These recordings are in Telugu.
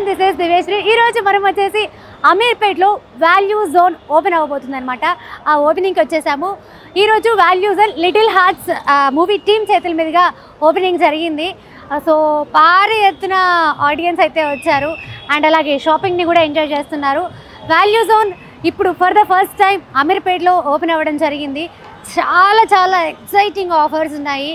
everyone, this is Diveshri. ఈ రోజు మనం వచ్చేసి అమీర్పేట్లో వాల్యూ జోన్ ఓపెన్ అవ్వబోతుంది అనమాట. ఆ ఓపెనింగ్కి వచ్చేసాము. ఈరోజు value zone little hearts movie team చేతుల మీదుగా ఓపెనింగ్ జరిగింది. సో భారీ ఎత్తున ఆడియన్స్ అయితే వచ్చారు అండ్ అలాగే షాపింగ్ని కూడా ఎంజాయ్ చేస్తున్నారు. వాల్యూ జోన్ ఇప్పుడు ఫర్ ద ఫస్ట్ టైం అమీర్పేట్లో ఓపెన్ అవ్వడం జరిగింది. చాలా ఎక్సైటింగ్ ఆఫర్స్ ఉన్నాయి,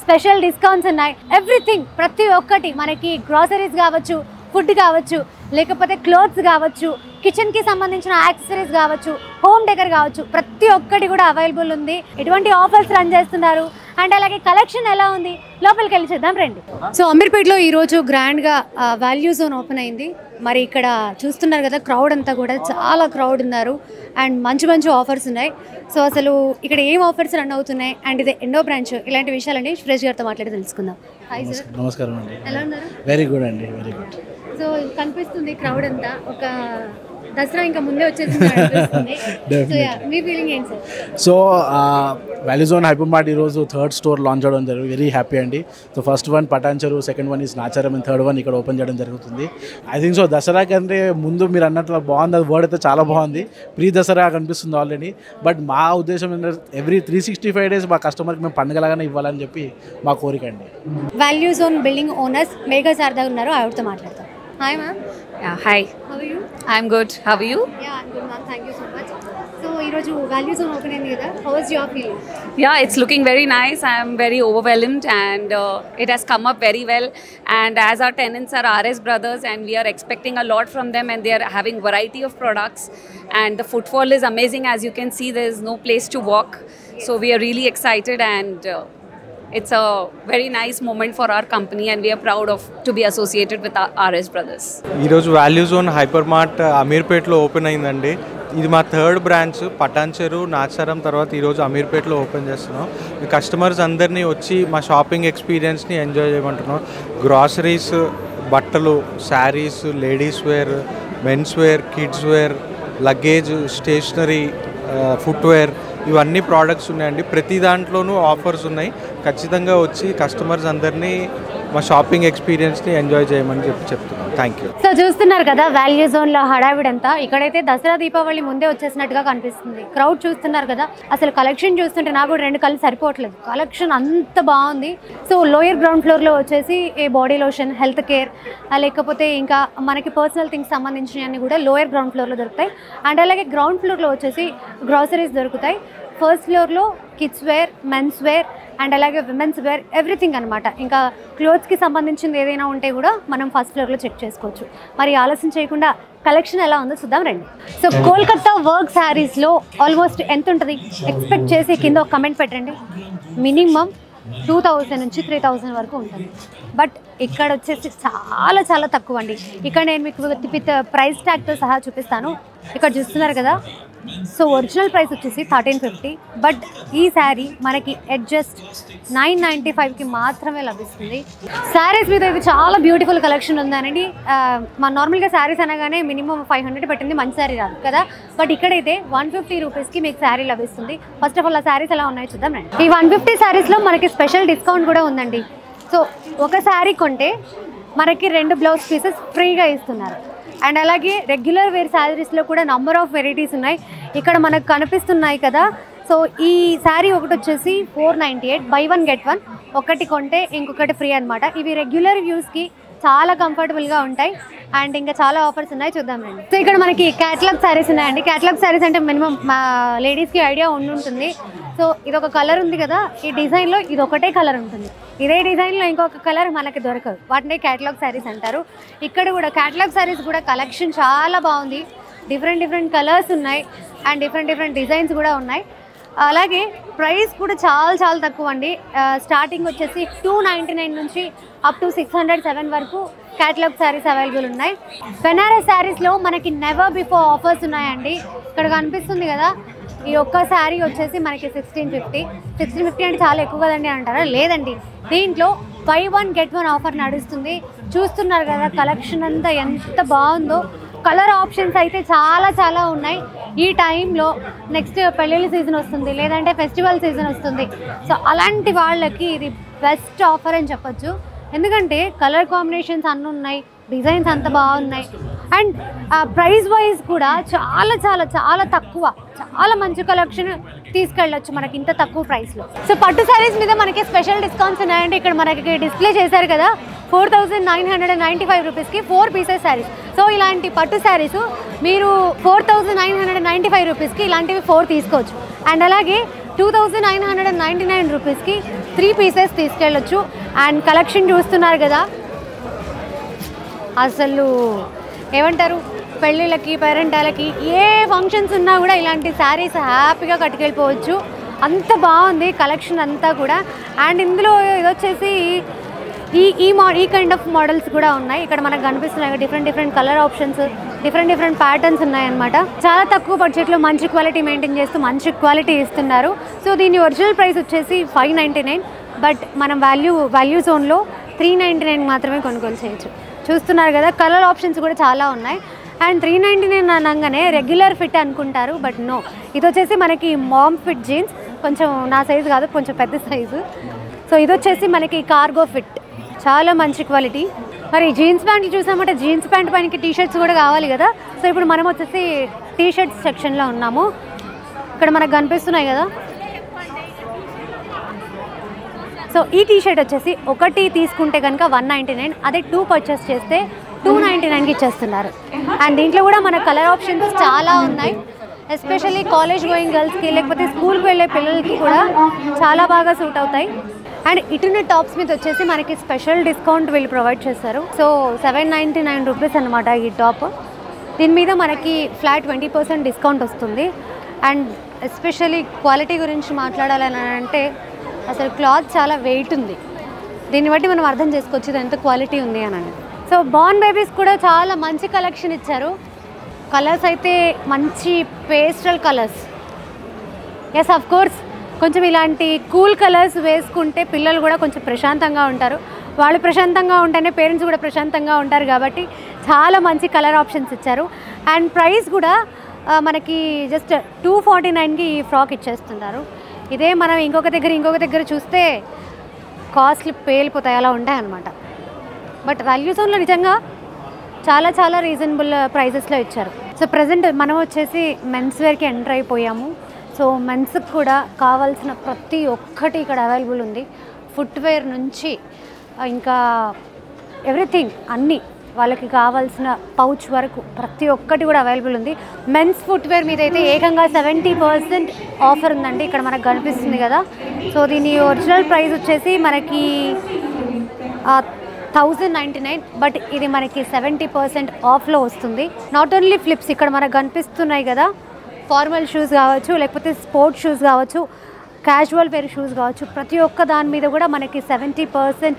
స్పెషల్ డిస్కౌంట్స్ ఉన్నాయి. ఎవ్రీథింగ్ ప్రతి ఒక్కటి మనకి గ్రాసరీస్ కావచ్చు, ఫుడ్ కావచ్చు, లేకపోతే క్లోత్స్ కావచ్చు, కిచెన్కి సంబంధించిన యాక్సెసరీస్ కావచ్చు, హోమ్ డెకర్ కావచ్చు, ప్రతి ఒక్కటి కూడా అవైలబుల్ ఉంది. ఎటువంటి ఆఫర్స్ రన్ చేస్తున్నారు అండ్ అలాగే కలెక్షన్ ఎలా ఉంది లోపలికి వెళ్ళి చూద్దాం రండి. సో అమీర్పేట్లో ఈరోజు గ్రాండ్గా వాల్యూ జోన్ ఓపెన్ అయింది. మరి ఇక్కడ చూస్తున్నారు కదా, క్రౌడ్ అంతా కూడా చాలా క్రౌడ్ ఉన్నారు అండ్ మంచి ఆఫర్స్ ఉన్నాయి. సో అసలు ఇక్కడ ఏం ఆఫర్స్ రన్ అవుతున్నాయి అండ్ ఇది ఎన్నో బ్రాంచ్, ఇలాంటి విషయాలన్నీ సురేష్ గారితో మాట్లాడి తెలుసుకుందాం. Hi sir. నమస్కారం అండి. ఎలా ఉన్నారు? వెరీ గుడ్ అండి, వెరీ గుడ్. సో కనిపిస్తుంది క్రౌడ్ అంతా, ఒక దసరా ఇంకా ముందే వచ్చేసింది అనిపిస్తుంది. సో మీ ఫీలింగ్ ఏంటి sir? So value Zone Hyper mart ఈరోజు థర్డ్ స్టోర్ లాంచ్ అవడం జరిగింది. వెరీ హ్యాపీ అండి. So first one Patancheru, second one is Nacharam and third one ఇక్కడ ఓపెన్ చేయడం జరుగుతుంది. ఐ థింక్ సో దసరా కంటే ముందు మీరు అన్నట్లు బాగుంది, అది వర్డ్ అయితే చాలా బాగుంది. ప్రీ దసరా కనిపిస్తుంది ఆల్రెడీ. బట్ మా ఉద్దేశం ఏంటంటే ఎవ్రీ 365 days మా కస్టమర్కి మేము పండుగలాగానే ఇవ్వాలని చెప్పి మా కోరిక అండి. Value zone building owners Megha Sharada ఉన్నారు, ఆవిడతో మాట్లాడతాం. Hi ma'am. Yeah, hi. How are you? I'm good. How are you? Yeah I'm good ma'am, thank you so much. So ఈరోజు వాల్యూ జోన్ ఓపెన్ అయింది కదా, how is your feeling? Yeah, it's looking very nice. I'm very overwhelmed and it has come up very well. And as our tenants are RS Brothers and we are expecting a lot from them and they are having variety of products and the footfall is amazing. As you can see, there is no place to walk. So we are really excited and it's a very nice moment for our company and we are proud of to be associated with our RS Brothers. ఈరోజు వాల్యూ జోన్ హైపర్ మార్ట్ అమీర్పేట్లో ఓపెన్ అయిందండి. ఇది మా థర్డ్ బ్రాంచ్. పటాన్చెరు, నాచారం తర్వాత ఈరోజు అమీర్పేట్లో ఓపెన్ చేస్తున్నాం. కస్టమర్స్ అందరినీ వచ్చి మా షాపింగ్ ఎక్స్పీరియన్స్ని ఎంజాయ్ చేయమంటున్నాం. గ్రాసరీస్, బట్టలు, saris, ladies wear, men's wear, kids wear, luggage, stationery, footwear, ఇవన్నీ ప్రోడక్ట్స్ ఉన్నాయండి. ప్రతి దాంట్లోనూ ఆఫర్స్ ఉన్నాయి. ఖచ్చితంగా వచ్చి కస్టమర్స్ అందరినీ మా షాపింగ్ ఎక్స్పీరియన్స్ని ఎంజాయ్ చేయమని చెప్తున్నాం. Thank you. సో చూస్తున్నారు కదా వాల్యూ జోన్లో హడావిడంతా. ఇక్కడైతే దసరా దీపావళి ముందే వచ్చేసినట్టుగా కనిపిస్తుంది. క్రౌడ్ చూస్తున్నారు కదా, అసలు కలెక్షన్ చూస్తుంటే నాకు కూడా రెండు కళ్ళు సరిపోవట్లేదు, కలెక్షన్ అంత బాగుంది. సో లోయర్ గ్రౌండ్ ఫ్లోర్లో వచ్చేసి ఏ బాడీ లోషన్, హెల్త్ కేర్, లేకపోతే ఇంకా మనకి పర్సనల్ థింగ్స్ సంబంధించినవన్నీ కూడా లోయర్ గ్రౌండ్ ఫ్లోర్లో దొరుకుతాయి. అండ్ అలాగే గ్రౌండ్ ఫ్లోర్లో వచ్చేసి గ్రాసరీస్ దొరుకుతాయి. ఫస్ట్ ఫ్లోర్లో kids wear, men's wear and అలాగే విమెన్స్ వేర్, ఎవ్రీథింగ్ అనమాట. ఇంకా క్లోత్స్కి సంబంధించింది ఏదైనా ఉంటే కూడా మనం ఫస్ట్ ఫ్లోర్లో చెక్ చేసుకోవచ్చు. మరి ఆలస్యం చేయకుండా కలెక్షన్ ఎలా ఉందో చూద్దాం రండి. సో కోల్కతా వర్క్ శారీస్లో ఆల్మోస్ట్ ఎంత ఉంటుంది ఎక్స్పెక్ట్ చేసి కింద ఒక కమెంట్ పెట్టండి. మినిమం 2000 నుంచి 3000 వరకు ఉంటుంది. బట్ ఇక్కడ వచ్చేసి చాలా తక్కువ అండి. ఇక్కడ నేను మీకు విత్ ప్రైస్ ట్యాగ్తో సహా చూపిస్తాను. ఇక్కడ చూస్తున్నారు కదా, సో ఒరిజినల్ ప్రైస్ వచ్చేసి 1350. బట్ ఈ శారీ మనకి అడ్జస్ట్ 995కి మాత్రమే లభిస్తుంది. శారీస్ మీద ఇది చాలా బ్యూటిఫుల్ కలెక్షన్ ఉందనండి. మన నార్మల్గా శారీస్ అనగానే మినిమం 500 పెట్టింది మంచి శారీ రాదు కదా, బట్ ఇక్కడైతే 150 రూపీస్కి మీకు శారీ లభిస్తుంది. ఫస్ట్ ఆఫ్ ఆల్ ఆ శారీస్ ఎలా ఉన్నాయో చూద్దాం రండి. ఈ 150 శారీస్లో మనకి స్పెషల్ డిస్కౌంట్ కూడా ఉందండి. సో ఒక శారీ కొంటే మనకి 2 బ్లౌజ్ పీసెస్ ఫ్రీగా ఇస్తున్నారు. అండ్ అలాగే రెగ్యులర్ వేర్ శారీస్లో కూడా నంబర్ ఆఫ్ వెరైటీస్ ఉన్నాయి. ఇక్కడ మనకు కనిపిస్తున్నాయి కదా. సో ఈ శారీ ఒకటి వచ్చేసి 498, బై 1 గెట్ 1, ఒకటి కొంటే ఇంకొకటి ఫ్రీ అనమాట. ఇవి రెగ్యులర్ యూస్కి చాలా కంఫర్టబుల్గా ఉంటాయి అండ్ ఇంకా చాలా ఆఫర్స్ ఉన్నాయి, చూద్దాం రండి. సో ఇక్కడ మనకి క్యాటలాగ్ శారీస్ ఉన్నాయండి. క్యాటలాగ్ శారీస్ అంటే మినిమం మా లేడీస్కి ఐడియా ఉంటుంది. సో ఇది ఒక కలర్ ఉంది కదా, ఈ డిజైన్లో ఇది ఒకటే కలర్ ఉంటుంది. ఇదే డిజైన్లో ఇంకొక కలర్ మనకి దొరకదు, వాటిని క్యాటలాగ్ శారీస్ అంటారు. ఇక్కడ కూడా క్యాటలాగ్ శారీస్ కూడా కలెక్షన్ చాలా బాగుంది. డిఫరెంట్ కలర్స్ ఉన్నాయి అండ్ డిఫరెంట్ డిజైన్స్ కూడా ఉన్నాయి. అలాగే ప్రైస్ కూడా చాలా తక్కువ అండి. స్టార్టింగ్ వచ్చేసి 299 నుంచి అప్ టు 607 వరకు క్యాటలాగ్ శారీస్ అవైలబుల్ ఉన్నాయి. బెనారస్ శారీస్లో మనకి నెవర్ బిఫోర్ ఆఫర్స్ ఉన్నాయండి. ఇక్కడ కనిపిస్తుంది కదా, ఈ ఒక్క శారీ వచ్చేసి మనకి 1650 అంటే చాలా ఎక్కువ కదండి అంటారా? లేదండి, దీంట్లో బై 1 గెట్ 1 ఆఫర్ నడుస్తుంది. చూస్తున్నారు కదా కలెక్షన్ అంతా ఎంత బాగుందో. కలర్ ఆప్షన్స్ అయితే చాలా ఉన్నాయి. ఈ టైంలో నెక్స్ట్ పెళ్ళిళ్ళ సీజన్ వస్తుంది, లేదంటే ఫెస్టివల్ సీజన్ వస్తుంది. సో అలాంటి వాళ్ళకి ఇది బెస్ట్ ఆఫర్ అని చెప్పొచ్చు. ఎందుకంటే కలర్ కాంబినేషన్స్ అన్నీ ఉన్నాయి, డిజైన్స్ అంత బాగున్నాయి. అండ్ ప్రైస్ వైజ్ కూడా చాలా చాలా చాలా తక్కువ, చాలా మంచి కలెక్షన్ తీసుకెళ్ళొచ్చు మనకి ఇంత తక్కువ ప్రైస్లో. సో పట్టు శారీస్ మీద మనకి స్పెషల్ డిస్కౌంట్స్ ఉన్నాయండి. ఇక్కడ మనకి డిస్ప్లే చేశారు కదా, 4995 రూపీస్కి 4 పీసెస్ శారీస్. సో ఇలాంటి పట్టు శారీస్ మీరు 4995 రూపీస్కి ఇలాంటివి 4 తీసుకోవచ్చు. అండ్ అలాగే 2999 రూపీస్కి 3 పీసెస్ తీసుకెళ్ళొచ్చు. అండ్ కలెక్షన్ చూస్తున్నారు కదా, అసలు ఏమంటారు, పెళ్ళిళ్ళకి పేరెంటాలకి ఏ ఫంక్షన్స్ ఉన్నా కూడా ఇలాంటి శారీస్ హ్యాపీగా కట్టుకెళ్ళిపోవచ్చు. అంత బాగుంది కలెక్షన్ అంతా కూడా. అండ్ ఇందులో ఇది వచ్చేసి ఈ కైండ్ ఆఫ్ మోడల్స్ కూడా ఉన్నాయి. ఇక్కడ మనకు కనిపిస్తున్నాయి different colour options, different patterns ఉన్నాయన్నమాట. చాలా తక్కువ బడ్జెట్లో మంచి క్వాలిటీ మెయింటైన్ చేస్తూ మంచి క్వాలిటీ ఇస్తున్నారు. సో దీని ఒరిజినల్ ప్రైస్ వచ్చేసి 599, బట్ మనం వాల్యూ జోన్లో 399 మాత్రమే కొనుగోలు చేయొచ్చు. చూస్తున్నారు కదా, కలర్ ఆప్షన్స్ కూడా చాలా ఉన్నాయి. అండ్ 399 అనగానే రెగ్యులర్ ఫిట్ అనుకుంటారు, బట్ నో, ఇది వచ్చేసి మనకి మామ్ ఫిట్ జీన్స్, కొంచెం నా సైజు కాదు, కొంచెం పెద్ద సైజు. సో ఇది వచ్చేసి మనకి కార్గో ఫిట్, చాలా మంచి క్వాలిటీ. మరి జీన్స్ ప్యాంట్లు చూసామంటే జీన్స్ ప్యాంట్ పైనకి టీషర్ట్స్ కూడా కావాలి కదా. సో ఇప్పుడు మనం వచ్చేసి టీషర్ట్స్ సెక్షన్లో ఉన్నాము. ఇక్కడ మనకు కనిపిస్తున్నాయి కదా. సో ఈ టీషర్ట్ వచ్చేసి ఒకటి తీసుకుంటే కనుక 199, అదే 2 పర్చేస్ చేస్తే 299కి ఇచ్చేస్తున్నారు. అండ్ దీంట్లో కూడా మన కలర్ ఆప్షన్స్ చాలా ఉన్నాయి. ఎస్పెషల్లీ కాలేజ్ గోయింగ్ గర్ల్స్కి, లేకపోతే స్కూల్కి వెళ్ళే పిల్లలకి కూడా చాలా బాగా సూట్ అవుతాయి. అండ్ ఇటున్న టాప్స్ మీద వచ్చేసి మనకి స్పెషల్ డిస్కౌంట్ వీళ్ళు ప్రొవైడ్ చేస్తారు. సో 799 రూపీస్ అనమాట ఈ టాప్. దీని మీద మనకి ఫ్లాట్ 20% డిస్కౌంట్ వస్తుంది. అండ్ ఎస్పెషల్లీ క్వాలిటీ గురించి మాట్లాడాలని అంటే అసలు క్లాత్ చాలా వెయిట్ ఉంది. దీన్ని బట్టి మనం అర్థం చేసుకోవచ్చు ఇది ఎంత క్వాలిటీ ఉంది అని. సో బార్న్ బేబీస్ కూడా చాలా మంచి కలెక్షన్ ఇచ్చారు. కలర్స్ అయితే మంచి pastel colours. Yes, of course కొంచెం ఇలాంటి కూల్ కలర్స్ వేసుకుంటే పిల్లలు కూడా కొంచెం ప్రశాంతంగా ఉంటారు. వాళ్ళు ప్రశాంతంగా ఉంటేనే పేరెంట్స్ కూడా ప్రశాంతంగా ఉంటారు. కాబట్టి చాలా మంచి కలర్ ఆప్షన్స్ ఇచ్చారు. అండ్ ప్రైస్ కూడా మనకి జస్ట్ 249కి ఈ ఫ్రాక్ ఇచ్చేస్తున్నారు. ఇదే మనం ఇంకొక దగ్గర చూస్తే కాస్ట్లీ పేలిపోతాయి, అలా ఉంటాయన్నమాట. బట్ వాల్యూ జోన్లో నిజంగా చాలా చాలా రీజనబుల్ ప్రైజెస్లో ఇచ్చారు. సో ప్రజెంట్ మనం వచ్చేసి మెన్స్ వేర్కి ఎంటర్ అయిపోయాము. సో మెన్స్కి కూడా కావాల్సిన ప్రతి ఒక్కటి ఇక్కడ అవైలబుల్ ఉంది. ఫుట్వేర్ నుంచి ఇంకా ఎవ్రీథింగ్, అన్నీ వాళ్ళకి కావాల్సిన పౌచ్ వరకు ప్రతి ఒక్కటి కూడా అవైలబుల్ ఉంది. మెన్స్ ఫుట్వేర్ మీద అయితే ఏకంగా 70% ఆఫర్ ఉందండి. ఇక్కడ మనకు కనిపిస్తుంది కదా. సో దీని ఒరిజినల్ ప్రైస్ వచ్చేసి మనకి 1099, బట్ ఇది మనకి 70% ఆఫ్లో వస్తుంది. నాట్ ఓన్లీ ఫ్లిప్స్, ఇక్కడ మనకు కనిపిస్తున్నాయి కదా, ఫార్మల్ షూస్ కావచ్చు, లేకపోతే స్పోర్ట్స్ షూస్ కావచ్చు, క్యాజువల్ వేర్ షూస్ కావచ్చు, ప్రతి ఒక్క దాని మీద కూడా మనకి 70%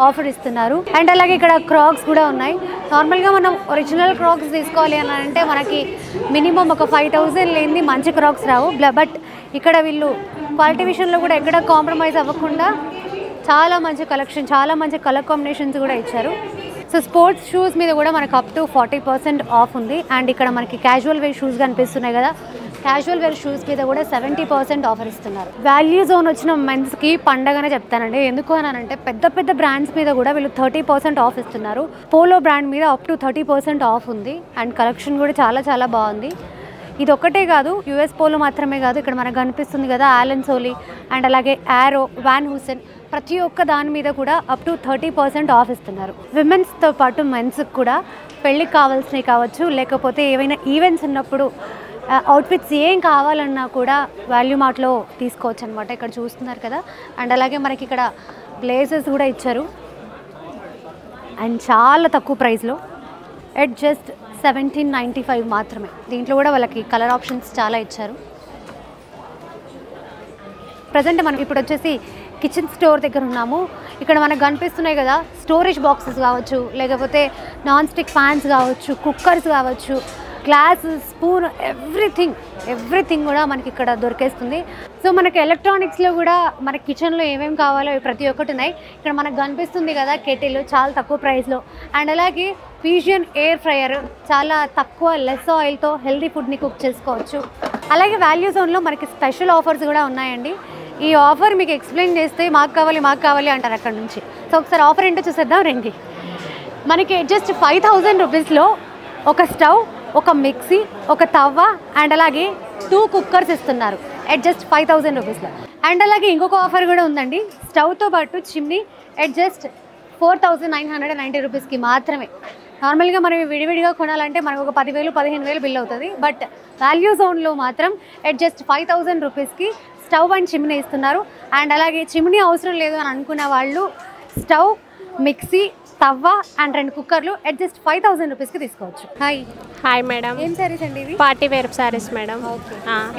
ఆఫర్ ఇస్తున్నారు. అండ్ అలాగే ఇక్కడ క్రాక్స్ కూడా ఉన్నాయి. నార్మల్గా మనం ఒరిజినల్ క్రాక్స్ తీసుకోవాలి అని అంటే మనకి మినిమం ఒక 5000 లేనిది మంచి క్రాక్స్ రావు. బట్ ఇక్కడ వీళ్ళు క్వాలిటీ విషయంలో కూడా ఎక్కడ కాంప్రమైజ్ అవ్వకుండా చాలా మంచి కలెక్షన్, చాలా మంచి కలర్ కాంబినేషన్స్ కూడా ఇచ్చారు. సో స్పోర్ట్స్ షూస్ మీద కూడా మనకు అప్ టు 40% ఆఫ్ ఉంది. అండ్ ఇక్కడ మనకి క్యాజువల్ వేర్ షూస్ కనిపిస్తున్నాయి కదా, క్యాజువల్ వేర్ షూస్ మీద కూడా 70% ఆఫర్ ఇస్తున్నారు. వాల్యూ జోన్ వచ్చిన మెన్స్కి పండగనే చెప్తానండి. ఎందుకు అని అంటే పెద్ద బ్రాండ్స్ మీద కూడా వీళ్ళు 30% ఆఫ్ ఇస్తున్నారు. పోలో బ్రాండ్ మీద అప్ టు 30% ఆఫ్ ఉంది. అండ్ కలెక్షన్ కూడా చాలా చాలా బాగుంది. ఇది ఒక్కటే కాదు, యుఎస్ పోలో మాత్రమే కాదు, ఇక్కడ మనకు కనిపిస్తుంది కదా ఆలన్ సోలీ, అండ్ అలాగే యారో, వాన్ హూసెన్, ప్రతి ఒక్క దాని మీద కూడా అప్ టు 30% ఆఫ్ ఇస్తున్నారు. విమెన్స్తో పాటు మెన్స్కి కూడా పెళ్ళికి కావాల్సినవి కావచ్చు, లేకపోతే ఏవైనా ఈవెంట్స్ ఉన్నప్పుడు అవుట్ఫిట్స్ ఏం కావాలన్నా కూడా వాల్యూ మార్ట్లో తీసుకోవచ్చు అనమాట. ఇక్కడ చూస్తున్నారు కదా. అండ్ అలాగే మనకి ఇక్కడ బ్లేజర్స్ కూడా ఇచ్చారు, అండ్ చాలా తక్కువ ప్రైస్లో, ఎట్ జస్ట్ 1795 మాత్రమే. దీంట్లో కూడా వాళ్ళకి కలర్ ఆప్షన్స్ చాలా ఇచ్చారు. ప్రజెంట్ మనం ఇప్పుడు వచ్చేసి కిచెన్ స్టోర్ దగ్గర ఉన్నాము. ఇక్కడ మనకు కనిపిస్తున్నాయి కదా, స్టోరేజ్ బాక్సెస్ కావచ్చు, లేకపోతే నాన్ స్టిక్ ప్యాన్స్ కావచ్చు, కుక్కర్స్ కావచ్చు, గ్లాస్, స్పూన్, ఎవ్రీథింగ్ కూడా మనకి ఇక్కడ దొరికేస్తుంది. సో మనకి ఎలక్ట్రానిక్స్లో కూడా మన కిచెన్లో ఏమేమి కావాలో ప్రతి ఒక్కటి ఉన్నాయి. ఇక్కడ మనకు కనిపిస్తుంది కదా కెటిల్, చాలా తక్కువ ప్రైస్లో. అండ్ అలాగే పిజియన్ ఎయిర్ ఫ్రైయర్, చాలా తక్కువ లెస్ ఆయిల్తో హెల్దీ ఫుడ్ని కుక్ చేసుకోవచ్చు. అలాగే వాల్యూ జోన్లో మనకి స్పెషల్ ఆఫర్స్ కూడా ఉన్నాయండి. ఈ ఆఫర్ మీకు ఎక్స్ప్లెయిన్ చేస్తే మాకు కావాలి అంటారు అక్కడ నుంచి. సో ఒకసారి ఆఫర్ ఏంటో చూసేద్దాం రండి. మనకి జస్ట్ 5000 రూపీస్లో ఒక స్టవ్, ఒక మిక్సీ, ఒక తవ్వ అండ్ అలాగే 2 కుక్కర్స్ ఇస్తున్నారు ఎట్ జస్ట్ 5000 రూపీస్లో. అండ్ అలాగే ఇంకొక ఆఫర్ కూడా ఉందండి, స్టవ్తో పాటు చిమ్నీ ఎట్ జస్ట్ 4990 రూపీస్కి మాత్రమే. నార్మల్గా మనం విడివిడిగా కొనాలంటే మనకు ఒక 10,000 15,000 బిల్ అవుతుంది. బట్ వాల్యూ జోన్లో మాత్రం ఎట్ జస్ట్ 5000 రూపీస్కి స్టవ్ అండ్ చిమ్నీ ఇస్తున్నారు. అండ్ అలాగే చిమ్నీ అవసరం లేదు అని అనుకున్న వాళ్ళు స్టవ్, మిక్సీ, తవ్వ అండ్ 2 కుక్కర్లు ఎట్ జస్ట్ 5000 రూపీస్కి తీసుకోవచ్చు. హాయ్ మేడం, ఏం సారీస్ అండి ఇవి? Party wear saris madam.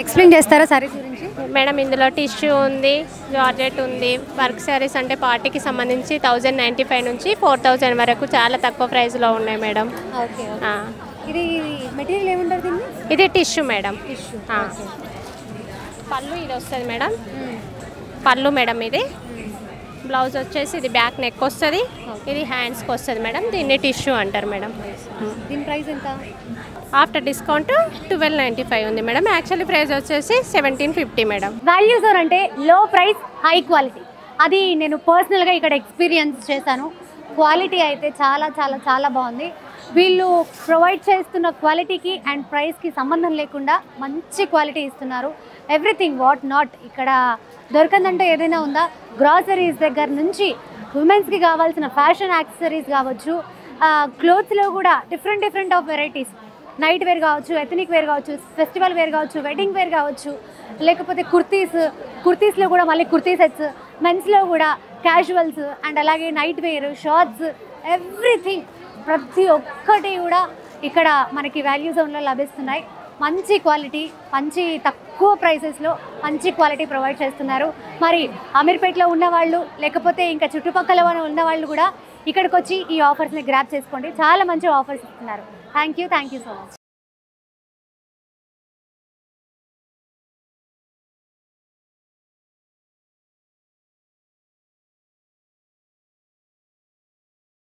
Explain చేస్తారా సారీస్ గురించి? మేడం ఇందులో టిష్యూ ఉంది, జార్జెట్ ఉంది. వర్క్ సారీస్ అంటే పార్టీకి సంబంధించి 1095 నుంచి 4000 వరకు చాలా తక్కువ ప్రైస్లో ఉన్నాయి మేడం. ఓకే. ఇది మెటీరియల్ ఏముంటుంది దీన్ని? ఇది టిష్యూ మేడం. టిష్యూ. పళ్ళు ఇది వస్తుంది మేడం, పళ్ళు మేడం. ఇది బ్లౌజ్ వచ్చేసి ఇది బ్యాక్ నెక్ వస్తుంది, ఇది హ్యాండ్స్కి వస్తుంది మేడం. దీన్ని టిష్యూ అంటారు మేడం. దీని ప్రైస్ ఎంత? ఆఫ్టర్ డిస్కౌంట్ 1295 ఉంది మేడం. యాక్చువల్లీ ప్రైస్ వచ్చేసి 1750 మేడం. వాల్యూ జోన్ అంటే లో ప్రైస్ హై క్వాలిటీ. అది నేను పర్సనల్గా ఇక్కడ ఎక్స్పీరియన్స్ చేశాను. క్వాలిటీ అయితే చాలా చాలా చాలా బాగుంది. వీళ్ళు ప్రొవైడ్ చేస్తున్న క్వాలిటీకి అండ్ ప్రైస్కి సంబంధం లేకుండా మంచి క్వాలిటీ ఇస్తున్నారు. ఎవ్రీథింగ్ వాట్ నాట్ ఇక్కడ దొరకందంటే ఏదైనా ఉందా? గ్రాసరీస్ దగ్గర నుంచి ఉమెన్స్కి కావాల్సిన ఫ్యాషన్ యాక్సెసరీస్ కావచ్చు, క్లోత్స్లో కూడా different of varieties, night wear కావచ్చు, ఎథనిక్ వేర్ కావచ్చు, ఫెస్టివల్ వేర్ కావచ్చు, వెడ్డింగ్ వేర్ కావచ్చు, లేకపోతే కుర్తీస్లో కూడా మళ్ళీ కుర్తీ సెట్స్, మెన్స్లో కూడా క్యాజువల్స్ అండ్ అలాగే నైట్ వేర్, షార్ట్స్, ఎవ్రీథింగ్ ప్రతి ఒక్కటి కూడా ఇక్కడ మనకి వాల్యూ జోన్లో లభిస్తున్నాయి. మంచి క్వాలిటీ, మంచి తక్కువ ప్రైసెస్లో మంచి క్వాలిటీ ప్రొవైడ్ చేస్తున్నారు. మరి అమీర్పేటలో ఉన్నవాళ్ళు లేకపోతే ఇంకా చుట్టుపక్కల ఉన్నవాళ్ళు కూడా ఇక్కడికి వచ్చి ఈ ఆఫర్స్ని గ్రాప్ చేసుకోండి. చాలా మంచి ఆఫర్స్ ఇస్తున్నారు. Thank you so much.